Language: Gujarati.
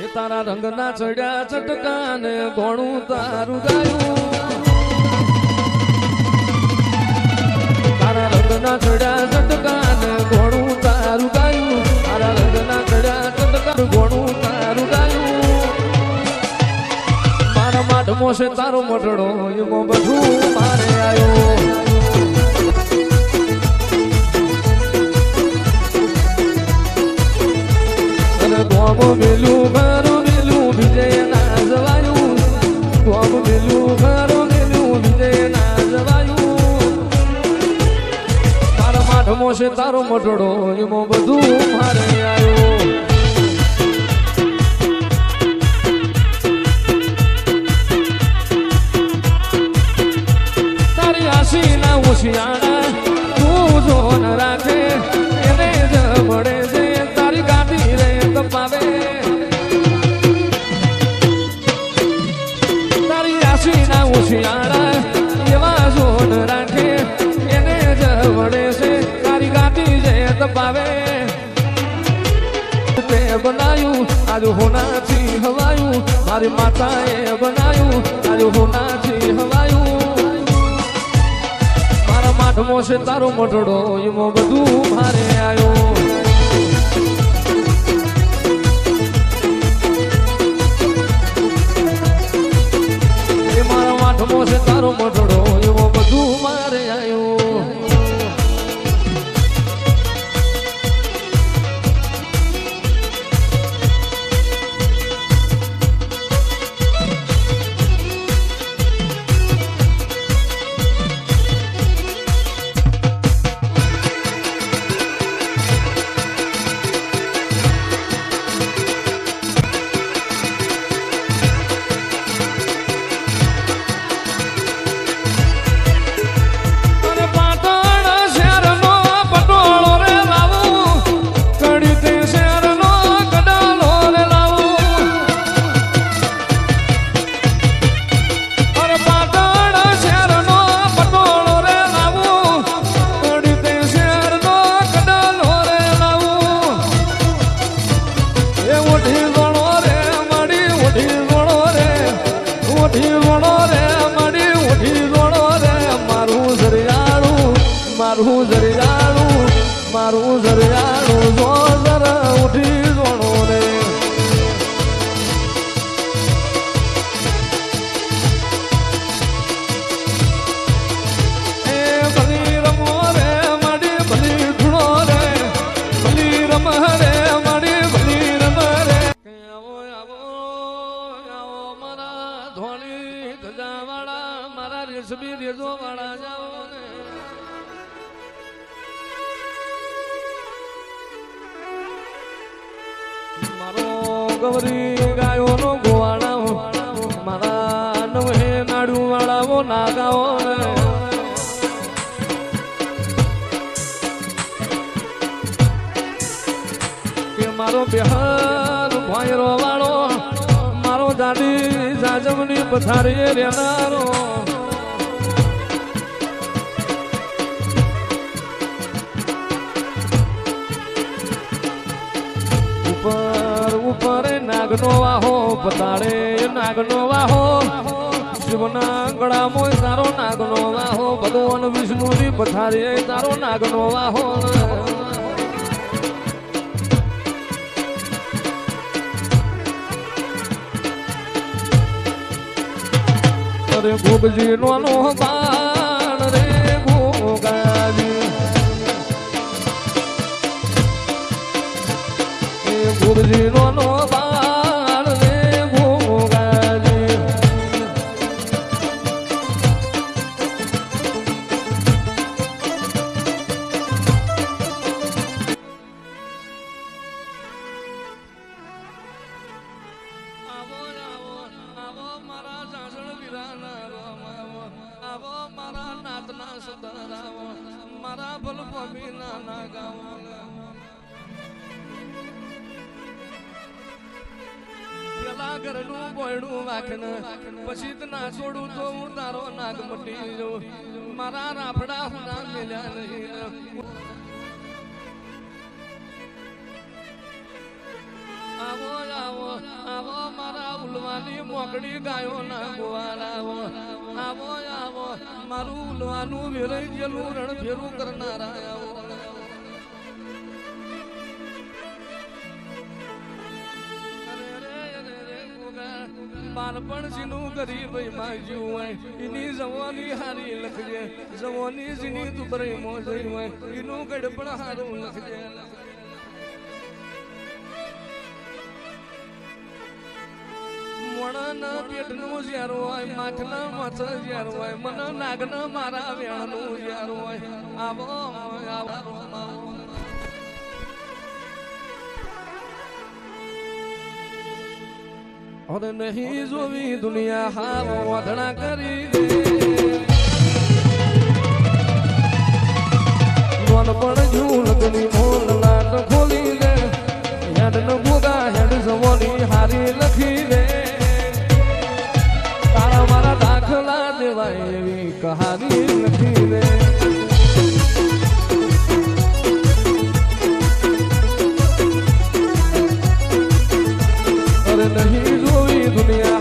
એ તારા રંગના ચડ્યા ચટકાને ઘોણું તારું ગાયું, તારા રંગના ચડ્યા ચટકાને ઘોણું તારું ગાયું, તારા રંગના ચડ્યા ચટકાને ઘોણું તારું ગાયું. મારા માટમો છે તારો મટડો એમાં બધું મારે આવ્યો. ગોમ મેલું ઘરું મેલું વિજય ના જવાયું, ગોમ મેલું ઘરું મેલું વિજય ના જવાયું. તારા માટમો છે તારો મટડો એમાં બધું મારે આવ્યો. તારી આશી ના ઉશિયાણા તું જો ન રાખે એને જ મળે છે તારી ગાડી રે પાવે. તારી આશી ના ઉશિયાળા એવા જોન રાખે એને જ વડે છે તારી ગાતી જે તપાવે. તે બનાયું આજ હોનાથી હવાયું, મારી માતાએ બનાયું આજ હોનાથી હવાયું. મારા માટમો છે તારો મટડો એમાં બધું મારે આવ્યો. માટમો છે તારો મટડો એવો બધું મારે આવ્યું. મારું જરિયાળું જો જરા ઉઠી જોણો રે. એ ભલી રમો રે માડી ભલી ધૂણો રે, ભલી રમ રે માડી ભલી રમ રે. આવો આવો આવો મારા ધોળી ધજાવાળા, મારા રેશમી રેજો વાળા જાઓ ને. ગવરી ગાયો નો ગોવાળા મારા નવે નાડું વાળાઓ નાગાઓ રે. કે મારો બિહાર ભાઈરો વાળો, મારો દાદી જાજમની પથારી રેનારો. ઉપર નાગનો વાહો પતાડે નાગનો વાહો, શિવના ગળામાં તારો નાગનો વાહો, ભગવાન વિષ્ણુની પથારી તારો નાગનો વાહો. અરે ભોગજી નો બાણ રે ભોગાજી, ભોગજી નો બાળ રે ભોગાજી. આવો આવો આવો મારા જાસણ વિરાના, આવો મારા નાતના સદારાવો, મારા ભલભમીના ના ગાવો. પેલા ઘરનું બોયડું વાખન પછી ના છોડું તો હું તારો નાગ મટી જાઉં. મારા રાફડા હુના મેલ્યા નહીં. આવો આવો લોહાની મોકડી ગાયો ના ગોવાળા આવો આવો મારું લોહાનું વેરાઈ ગયેલું રણ ફેરું કરનારા આવો બાળપણ જીનું ગરીબ માજ્યું હોય એની જવાની હારી લખજે જવાની જીની દુબરી મોજઈ હોય એનું ગડપણ હારું લખજે મોણાના પેટનું જ્યાર હોય માથના માથ જ્યાર હોય મન નાગના મારા વેણનું જ્યાર હોય આવો આવો और नहीं जोवी दुनिया हार वादना करी दे मन पण झूलकनी मोल लाट खोली दे हेड न भोगा हेड जवानी हारी लखी दे तारा मारा दाखला देवाय एवी कहानी लखी दे अरे नहीं जोवी दुनिया